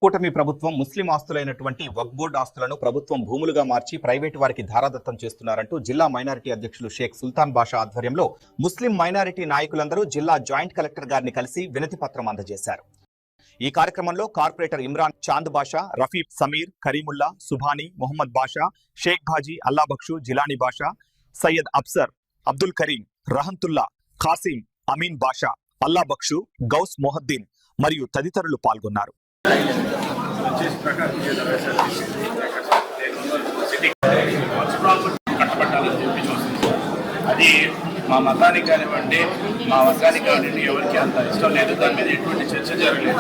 కూటమి ప్రభుత్వం ముస్లిం ఆస్తులైనటువంటి వక్ఫ్ బోర్డు ఆస్తులను ప్రభుత్వం భూములుగా మార్చి ప్రైవేటు వారికి ధారాదత్తం చేస్తున్నారంటూ జిల్లా మైనారిటీ అధ్యక్షులు షేక్ సుల్తాన్ బాషా ఆధ్వర్యంలో ముస్లిం మైనారిటీ నాయకులందరూ జిల్లా జాయింట్ కలెక్టర్ గారిని కలిసి వినతి పత్రం అందజేశారు. ఈ కార్యక్రమంలో కార్పొరేటర్ ఇమ్రాన్, చాంద్ బాషా, రఫీ, సమీర్, కరీముల్లా, సుభానీ, మొహమ్మద్ బాషా, షేక్ భాజీ, అల్లా బక్షు, జిలానీ బాషా, సయ్యద్ అబ్సర్, అబ్దుల్ కరీం, రహంతుల్లా, ఖాసిం, అమీన్ బాషా, అల్లా బక్షు, గౌస్ మొహద్దీన్ మరియు తదితరులు పాల్గొన్నారు. అది మా మతానికి కానివ్వండి, మా వర్గానికి కానివ్వండి, ఎవరికి అంత ఇష్టం లేదు. దాని మీద ఎటువంటి చర్చ జరగలేదు.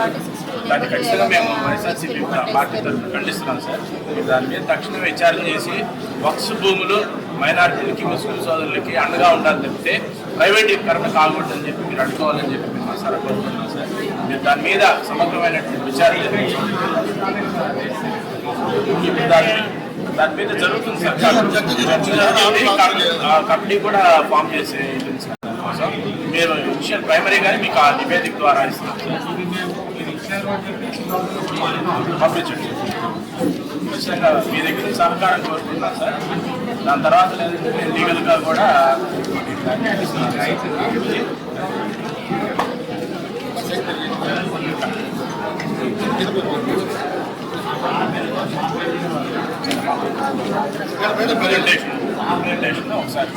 దాన్ని ఖచ్చితంగా మేము వైఎస్ఆర్సీపీ పార్టీ తరఫున ఖండిస్తున్నాం సార్. దాని మీద తక్షణమే విచారణ చేసి వక్ఫ్ భూములు మైనారిటీలకి, ముస్లిం సోదరులకి అండగా ఉండాలని చెప్తే ప్రైవేటీకరణ కాకూడదని చెప్పి మీరు అడుకోవాలని చెప్పి మేము సార్ కోరుకుంటున్నాం సార్. మీరు దాని మీద సమగ్రమైనటువంటి విచారణ దాని మీద జరుగుతుంది సార్. కమిటీ కూడా ఫామ్ చేసే కోసం మీరు ఇనిషియల్ ప్రైమరీగానే మీకు ఆ నివేదిక ద్వారా ఇస్తాం సార్. పంపించండి. ఖచ్చితంగా మీ దగ్గర సహకారం కోరుకుంటున్నాం సార్. దాని తర్వాత లీగల్గా కూడా ప్రెజెంటేషన్ ఒకసారి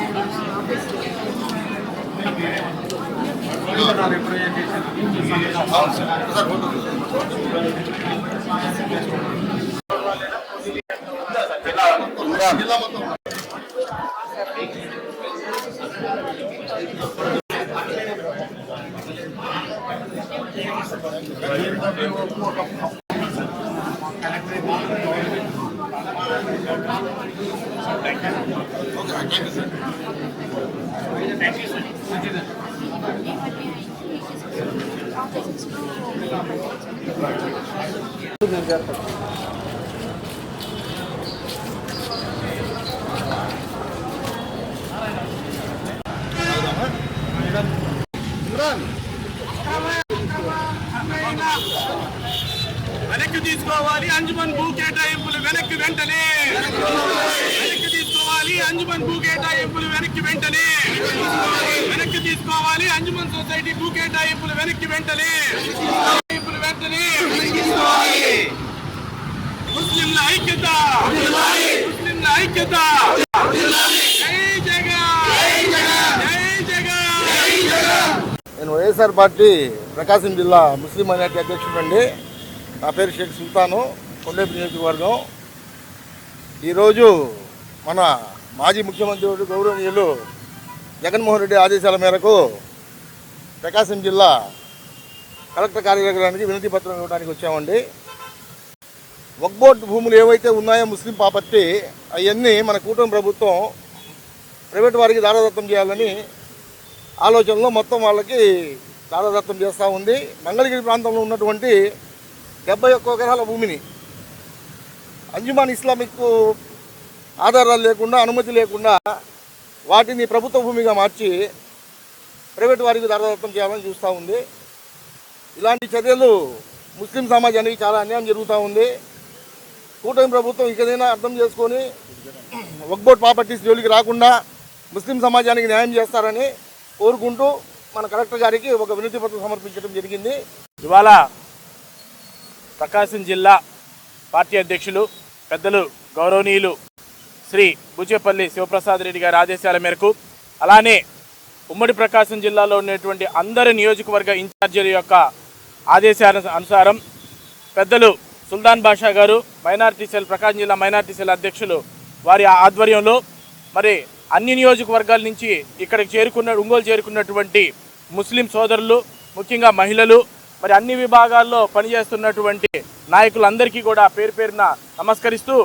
వెనక్కి తీసుకోవాలి. అంజుమన్ భూ కేటాయింపులు వెనక్కి వెంటనే వెనక్కి తీసుకోవాలి. అంజుమన్ భూ కేటాయింపులు వెనక్కి వెంటనే వెనక్కి తీసుకోవాలి. అంజుమన్ సొసైటీ భూ కేటాయింపులు వెనక్కి వెంటనే వెంటనే ముస్లింల ఐక్యత, ముస్లింల ఐక్యత. జై జగన్, జై జగన్. నేను వైఎస్ఆర్ పార్టీ ప్రకాశం జిల్లా ముస్లిం మైనార్టీ అధ్యక్షుడు అండి. నా పేరు షేక్ సుల్తాను, కొండేపు నియోజకవర్గం. ఈరోజు మన మాజీ ముఖ్యమంత్రి గౌరవనీయులు జగన్మోహన్ రెడ్డి ఆదేశాల మేరకు ప్రకాశం జిల్లా కలెక్టర్ కార్యాలయానికి వినతి పత్రం ఇవ్వడానికి వచ్చామండి. వక్ఫ్ బోర్డు భూములు ఏవైతే ఉన్నాయో ముస్లిం ప్రాపర్టీ, అవన్నీ మన కూటమి ప్రభుత్వం ప్రైవేట్ వారికి దారాదత్తం చేయాలని ఆలోచనలో మొత్తం వాళ్ళకి దారాదత్తం చేస్తూ ఉంది. మంగళగిరి ప్రాంతంలో ఉన్నటువంటి 71 ఎకరాల భూమిని అంజుమాన్ ఇస్లామిక్ ఆధారాలు లేకుండా, అనుమతి లేకుండా వాటిని ప్రభుత్వ భూమిగా మార్చి ప్రైవేట్ వారికి దారాదత్తం చేయాలని చూస్తూ ఉంది. ఇలాంటి చర్యలు ముస్లిం సమాజానికి చాలా అన్యాయం జరుగుతూ ఉంది. కూటమి ప్రభుత్వం ఇకదైనా అర్థం చేసుకొని వక్ఫ్ బోర్డు ప్రాపర్టీస్ జోలికి రాకుండా ముస్లిం సమాజానికి న్యాయం చేస్తారని కోరుకుంటూ మన కలెక్టర్ గారికి ఒక వినతి పత్రం సమర్పించడం జరిగింది. ఇవాళ ప్రకాశం జిల్లా పార్టీ అధ్యక్షులు పెద్దలు గౌరవనీయులు శ్రీ బూచేపల్లి శివప్రసాద్ రెడ్డి గారి ఆదేశాల మేరకు, అలానే ఉమ్మడి ప్రకాశం జిల్లాలో ఉన్నటువంటి అందరి నియోజకవర్గ ఇన్ఛార్జీల యొక్క ఆదేశాల అనుసారం పెద్దలు సుల్తాన్ బాషా గారు, మైనారిటీ సెల్, ప్రకాశం జిల్లా మైనారిటీ సెల్ అధ్యక్షులు వారి ఆధ్వర్యంలో మరి అన్ని నియోజకవర్గాల నుంచి ఇక్కడికి ఒంగోలు చేరుకున్నటువంటి ముస్లిం సోదరులు, ముఖ్యంగా మహిళలు, మరి అన్ని విభాగాల్లో పనిచేస్తున్నటువంటి నాయకులందరికీ కూడా పేరు పేరున నమస్కరిస్తూ,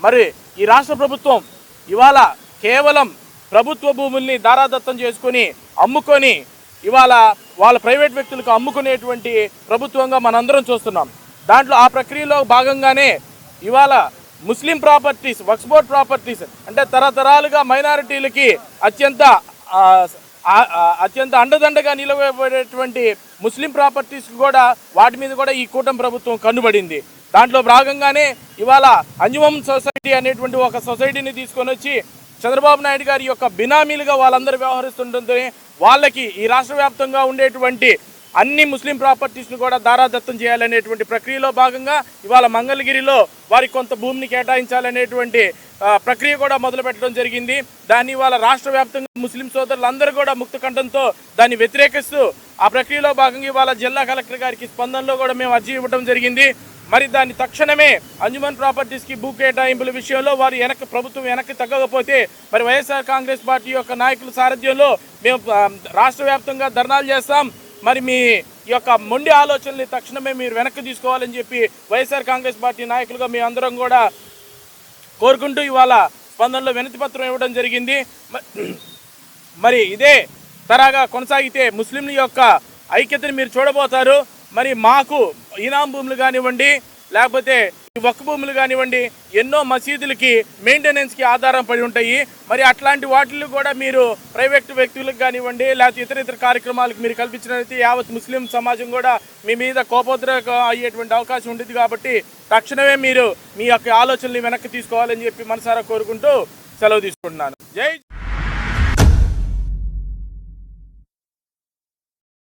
మరి ఈ రాష్ట్ర ప్రభుత్వం ఇవాళ కేవలం ప్రభుత్వ భూముల్ని దారాదత్తం చేసుకొని అమ్ముకొని ఇవాళ వాళ్ళ ప్రైవేట్ వ్యక్తులకు అమ్ముకునేటువంటి ప్రభుత్వంగా మనందరం చూస్తున్నాం. దాంట్లో ఆ ప్రక్రియలో భాగంగానే ఇవాళ ముస్లిం ప్రాపర్టీస్, వక్ఫ్ బోర్డ్ ప్రాపర్టీస్ అంటే తరతరాలుగా మైనారిటీలకి అత్యంత అండదండగా నిలబడేటువంటి ముస్లిం ప్రాపర్టీస్ కూడా వాటి మీద కూడా ఈ కూటమి ప్రభుత్వం కన్నుబడింది. దాంట్లో భాగంగానే ఇవాళ అంజుమం సొసైటీ అనేటువంటి ఒక సొసైటీని తీసుకొని వచ్చి చంద్రబాబు నాయుడు గారి యొక్క బినామీలుగా వాళ్ళందరూ వ్యవహరిస్తుంటే వాళ్ళకి ఈ రాష్ట్ర వ్యాప్తంగా ఉండేటువంటి అన్ని ముస్లిం ప్రాపర్టీస్ను కూడా దారాదత్తం చేయాలనేటువంటి ప్రక్రియలో భాగంగా ఇవాళ మంగళగిరిలో వారికి కొంత భూమిని కేటాయించాలనేటువంటి ప్రక్రియ కూడా మొదలు పెట్టడం జరిగింది. దాన్ని ఇవాళ రాష్ట్ర వ్యాప్తంగా ముస్లిం సోదరులందరూ కూడా ముక్త కంఠంతో దాన్ని వ్యతిరేకిస్తూ ఆ ప్రక్రియలో భాగంగా ఇవాళ జిల్లా కలెక్టర్ గారికి స్పందనలో కూడా మేము అర్జీ ఇవ్వడం జరిగింది. మరి దాన్ని తక్షణమే అంజుమన్ ప్రాపర్టీస్కి భూ కేటాయింపుల విషయంలో వారు ప్రభుత్వం వెనక్కి తగ్గకపోతే మరి వైఎస్ఆర్ కాంగ్రెస్ పార్టీ యొక్క నాయకుల సారథ్యంలో మేము రాష్ట్ర వ్యాప్తంగా ధర్నాలు చేస్తాం. మరి మీ యొక్క మొండి ఆలోచనల్ని తక్షణమే మీరు వెనక్కి తీసుకోవాలని చెప్పి వైఎస్ఆర్ కాంగ్రెస్ పార్టీ నాయకులుగా మీ అందరం కూడా కోరుకుంటూ ఇవాళ స్పందనలో వినతి పత్రం ఇవ్వడం జరిగింది. మరి ఇదే తరగా కొనసాగితే ముస్లింల యొక్క ఐక్యతని మీరు చూడబోతారు. మరి మాకు ఈనాం భూములు కానివ్వండి, లేకపోతే ఈ వక్ఫ్ భూములు కానివ్వండి, ఎన్నో మసీదులకి మెయింటెనెన్స్కి ఆధారం పడి ఉంటాయి. మరి అట్లాంటి వాటిల్లో కూడా మీరు ప్రైవేట్ వ్యక్తులకు కానివ్వండి, లేకపోతే ఇతర కార్యక్రమాలకు మీరు కల్పించినట్లయితే యావత్ ముస్లిం సమాజం కూడా మీ మీద కోపోద్రేకం అయ్యేటువంటి అవకాశం ఉంటుంది. కాబట్టి తక్షణమే మీరు మీ యొక్క ఆలోచనల్ని వెనక్కి తీసుకోవాలని చెప్పి మనసారా కోరుకుంటూ సెలవు తీసుకుంటున్నాను. జై